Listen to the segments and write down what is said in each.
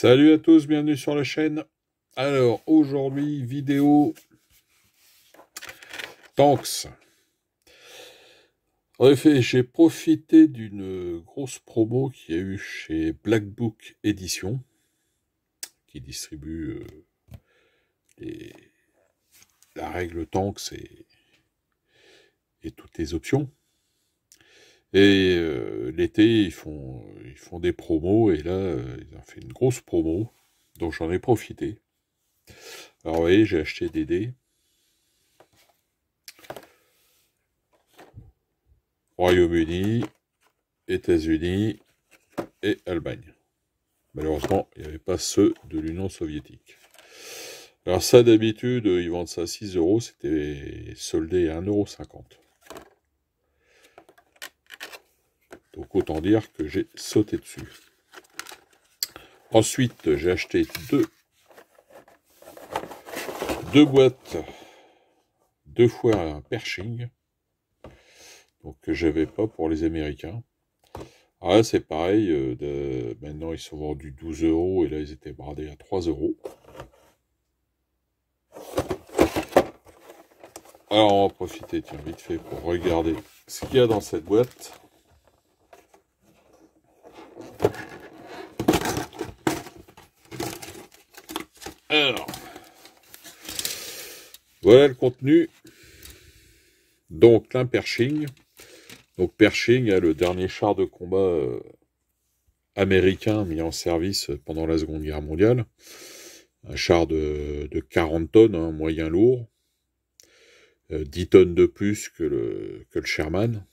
Salut à tous, bienvenue sur la chaîne. Alors, aujourd'hui, vidéo Tanks. En effet, j'ai profité d'une grosse promo qu'il y a eu chez Black Book Edition, qui distribue la règle Tanks et toutes les options. Et l'été, ils font des promos, et là, ils ont fait une grosse promo, donc j'en ai profité. Alors, vous voyez, j'ai acheté des dés. Royaume-Uni, États-Unis et Allemagne. Malheureusement, il n'y avait pas ceux de l'Union soviétique. Alors ça, d'habitude, ils vendent ça à 6 €, c'était soldé à 1,50 €. Donc autant dire que j'ai sauté dessus. Ensuite, j'ai acheté deux boîtes, 2 fois un Pershing, donc que j'avais pas pour les Américains. Alors là, c'est pareil, maintenant ils sont vendus 12 € et là ils étaient bradés à 3 €. Alors on va profiter, tiens, vite fait, pour regarder ce qu'il y a dans cette boîte. Alors, voilà le contenu. Donc, un Pershing. Donc, Pershing est le dernier char de combat américain mis en service pendant la Seconde Guerre mondiale. Un char de 40 tonnes, hein, moyen lourd. 10 tonnes de plus que le Sherman.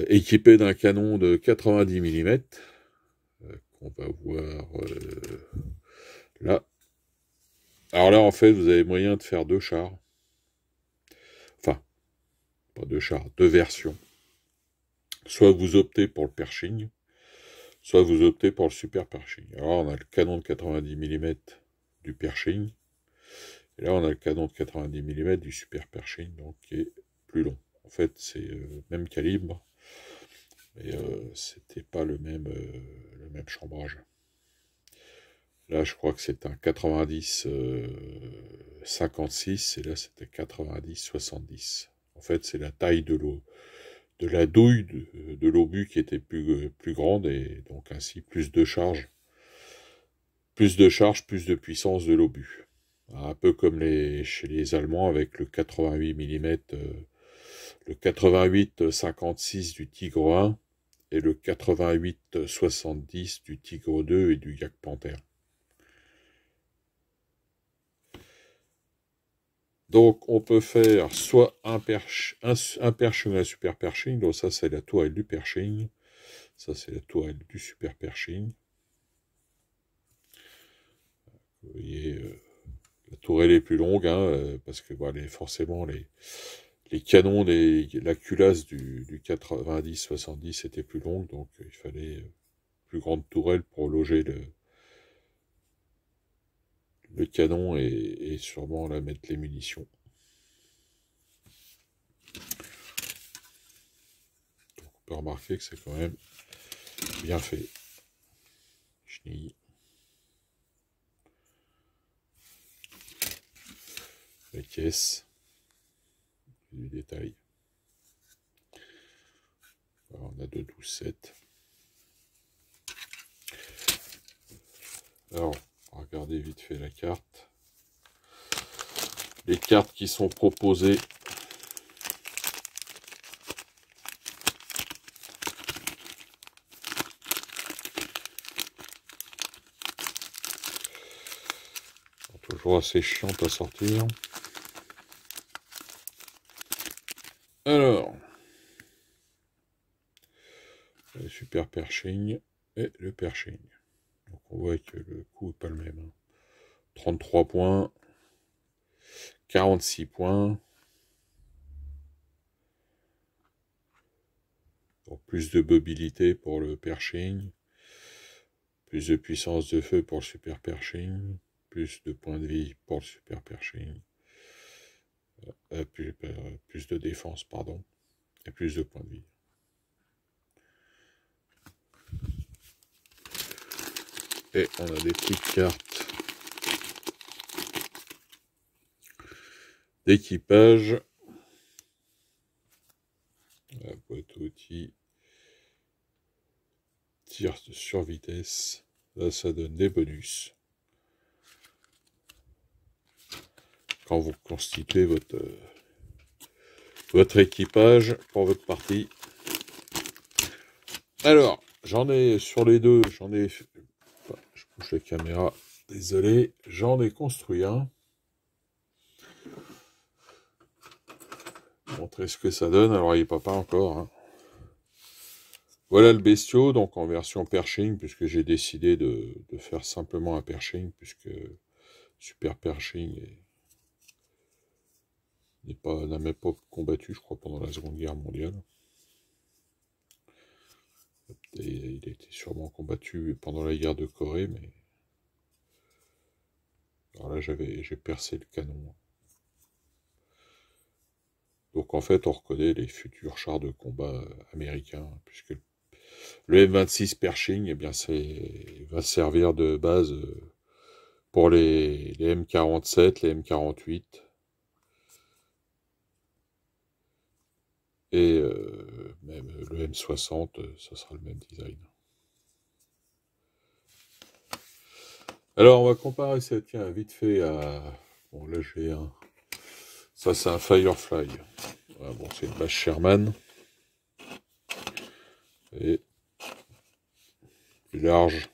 Équipé d'un canon de 90 mm. Qu'on va voir là. Alors là, en fait, vous avez moyen de faire 2 chars. Enfin, pas 2 chars, 2 versions. Soit vous optez pour le Pershing, soit vous optez pour le Super Pershing. Alors on a le canon de 90 mm du Pershing, et là on a le canon de 90 mm du Super Pershing, donc qui est plus long. En fait, c'est le même calibre, mais c'était pas le même chambrage. Là, je crois que c'est un 90-56, et là, c'était 90-70. En fait, c'est la taille de la douille de l'obus qui était plus grande, et donc ainsi plus de charge, plus de puissance de l'obus. Un peu comme chez les Allemands avec le 88 mm, le 88-56 du Tigre 1 et le 88-70 du Tigre 2 et du Yak Panther. Donc, on peut faire soit un Pershing ou un Super Pershing. Donc, ça, c'est la tourelle du Pershing. Ça, c'est la tourelle du Super Pershing. Vous voyez, la tourelle est plus longue, hein, parce que voilà, forcément, les canons, la culasse du 90-70 était plus longue. Donc, il fallait plus grande tourelle pour loger le canon et sûrement là mettre les munitions. Donc, on peut remarquer que c'est quand même bien fait. Chenille. La caisse. Du détail. Alors, on a 2-12-7. Alors, regardez vite fait la carte. Les cartes qui sont proposées. Toujours assez chiante à sortir. Alors, le Super Pershing et le Pershing. Donc on voit que le coût n'est pas le même. Hein. 33 points, 46 points. Donc plus de mobilité pour le Pershing, plus de puissance de feu pour le Super Pershing, plus de points de vie pour le Super Pershing, plus de défense, pardon, et plus de points de vie. Et on a des petites cartes d'équipage. La boîte à outils. Tir sur vitesse. Là, ça donne des bonus. Quand vous constituez votre équipage pour votre partie. Alors, j'en ai sur les deux, je bouge la caméra, désolé, j'en ai construit un. Montrer ce que ça donne, alors il n'est pas encore. Hein. Voilà le bestiau, donc en version Pershing, puisque j'ai décidé de faire simplement un Pershing, puisque Super Pershing n'a même pas combattu, je crois, pendant la Seconde Guerre mondiale. Et il a été sûrement combattu pendant la guerre de Corée, mais... Alors là, j'ai percé le canon. Donc en fait, on reconnaît les futurs chars de combat américains, puisque le M26 Pershing, eh bien, va servir de base pour les M47, les M48, et même le M60, ça sera le même design. Alors, on va comparer ça, tiens, vite fait à... Bon, là, j'ai un... Ça, c'est un Firefly. Voilà, bon, c'est une base Sherman. Et plus large.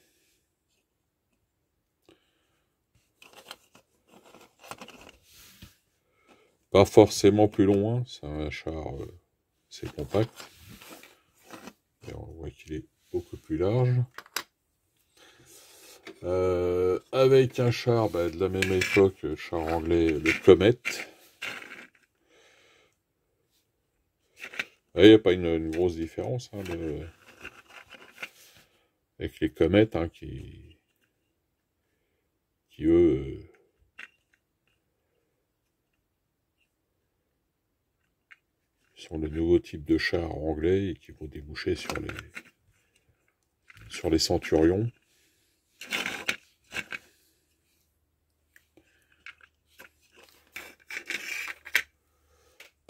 Pas forcément plus long, hein. C'est un char assez compact. Et on voit qu'il est beaucoup plus large. Avec un char de la même époque, le char anglais, le Comet. Il n'y a pas une grosse différence hein, avec les Comets hein, qui eux sont le nouveau type de char anglais et qui vont déboucher sur les Centurions.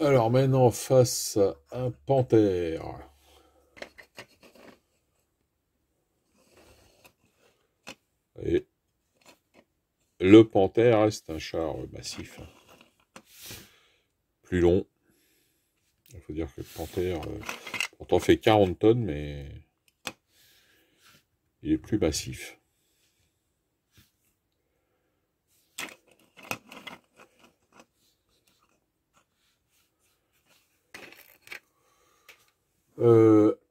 Alors maintenant face à un Panthère. Et le Panthère reste un char massif. Plus long. Il faut dire que le Panthère pourtant fait 40 tonnes, mais il est plus massif.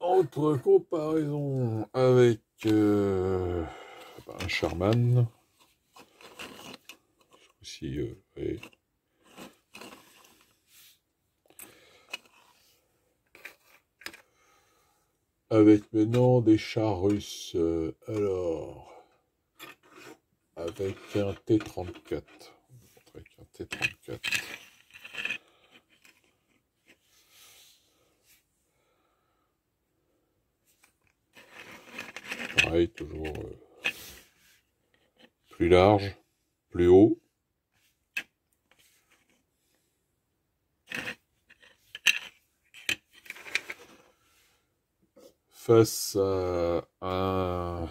Entre comparaison avec un Sherman, aussi, ouais. Avec maintenant des chars russes, alors avec un T-34, avec un T-34. Pareil, toujours plus large, plus haut. Face à un...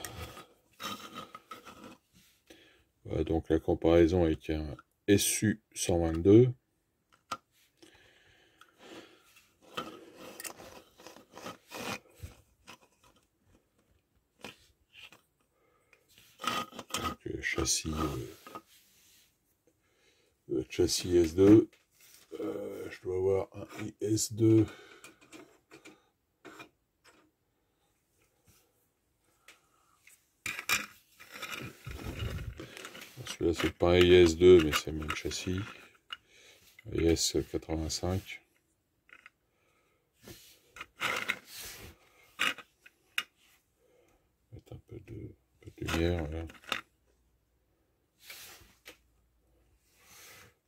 donc la comparaison avec un SU-122. Donc, châssis S2. Je dois avoir un IS2. Celui-là, c'est pas un IS2, mais c'est le même châssis. IS-85. Mettre un peu de lumière. Voilà.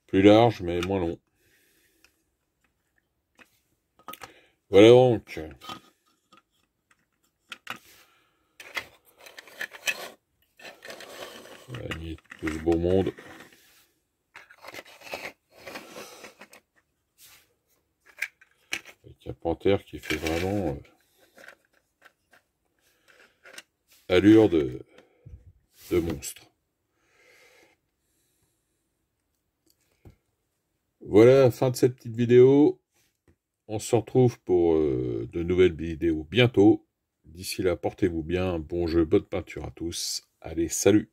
Plus large, mais moins long. Voilà donc. Araignée de ce beau monde. Avec un panthère qui fait vraiment allure de monstre. Voilà, fin de cette petite vidéo. On se retrouve pour de nouvelles vidéos bientôt. D'ici là, portez-vous bien. Bon jeu, bonne peinture à tous. Allez, salut!